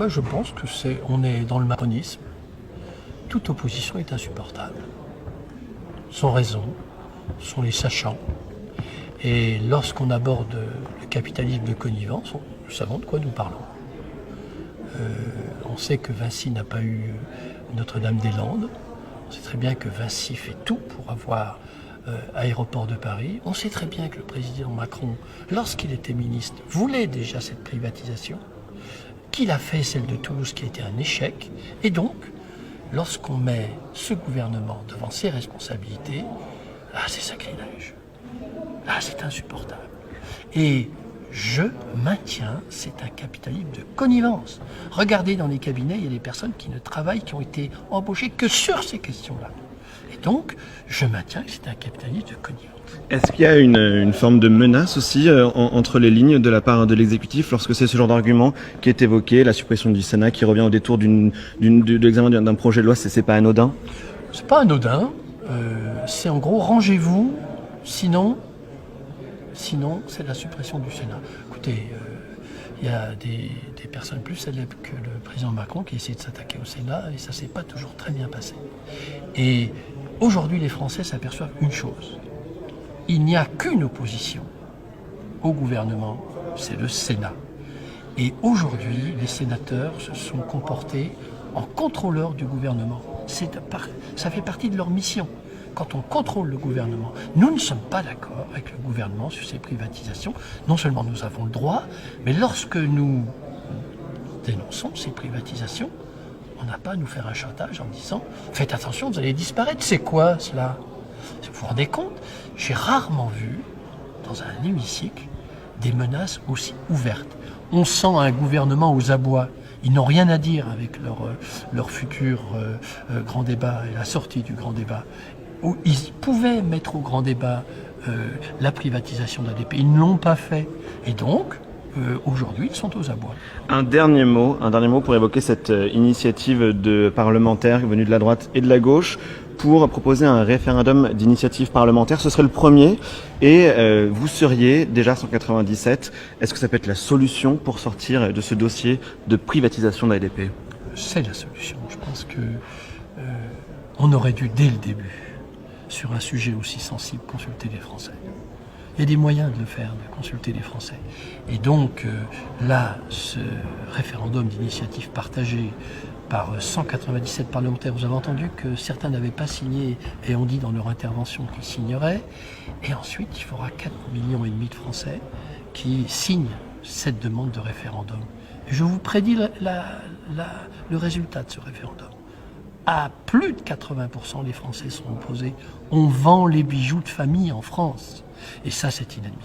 Moi, je pense que on est dans le macronisme. Toute opposition est insupportable. Sans raison, sont les sachants. Et lorsqu'on aborde le capitalisme de connivence, nous savons de quoi nous parlons. On sait que Vinci n'a pas eu Notre-Dame-des-Landes. On sait très bien que Vinci fait tout pour avoir Aéroport de Paris. On sait très bien que le président Macron, lorsqu'il était ministre, voulait déjà cette privatisation, qu'il a fait celle de Toulouse qui a été un échec. Et donc, lorsqu'on met ce gouvernement devant ses responsabilités, c'est sacrilège. C'est insupportable. Et je maintiens, c'est un capitalisme de connivence. Regardez dans les cabinets, il y a des personnes qui ne travaillent, qui ont été embauchées que sur ces questions-là. Et donc, je maintiens que c'est un capitalisme de connivence. Est-ce qu'il y a une forme de menace aussi entre les lignes de la part de l'exécutif lorsque c'est ce genre d'argument qui est évoqué, la suppression du Sénat qui revient au détour de l'examen d'un projet de loi, c'est pas anodin? C'est pas anodin, c'est en gros rangez-vous, sinon c'est la suppression du Sénat. Écoutez, il y a des personnes plus célèbres que le président Macron qui essaient de s'attaquer au Sénat et ça ne s'est pas toujours très bien passé. Et aujourd'hui, les Français s'aperçoivent une chose. Il n'y a qu'une opposition au gouvernement, c'est le Sénat. Et aujourd'hui, les sénateurs se sont comportés en contrôleurs du gouvernement. Ça fait partie de leur mission. Quand on contrôle le gouvernement, nous ne sommes pas d'accord avec le gouvernement sur ces privatisations. Non seulement nous avons le droit, mais lorsque nous dénonçons ces privatisations, on n'a pas à nous faire un chantage en disant « Faites attention, vous allez disparaître ». C'est quoi cela? Vous vous rendez compte? J'ai rarement vu, dans un hémicycle, des menaces aussi ouvertes. On sent un gouvernement aux abois. Ils n'ont rien à dire avec leur futur grand débat et la sortie du grand débat. Où ils pouvaient mettre au grand débat la privatisation d'ADP. Ils ne l'ont pas fait. Et donc, aujourd'hui, ils sont aux abois. Un dernier mot pour évoquer cette initiative de parlementaires venus de la droite et de la gauche pour proposer un référendum d'initiative parlementaire. Ce serait le premier et vous seriez déjà 197. Est-ce que ça peut être la solution pour sortir de ce dossier de privatisation d'ADP? C'est la solution. Je pense que on aurait dû, dès le début, sur un sujet aussi sensible, consulter les Français. Il y a des moyens de le faire, de consulter les Français. Et donc là, ce référendum d'initiative partagée par 197 parlementaires, vous avez entendu que certains n'avaient pas signé et ont dit dans leur intervention qu'ils signeraient. Et ensuite, il faudra 4,5 millions de Français qui signent cette demande de référendum. Et je vous prédis le résultat de ce référendum. À plus de 80%, les Français sont opposés. On vend les bijoux de famille en France. Et ça, c'est inadmissible.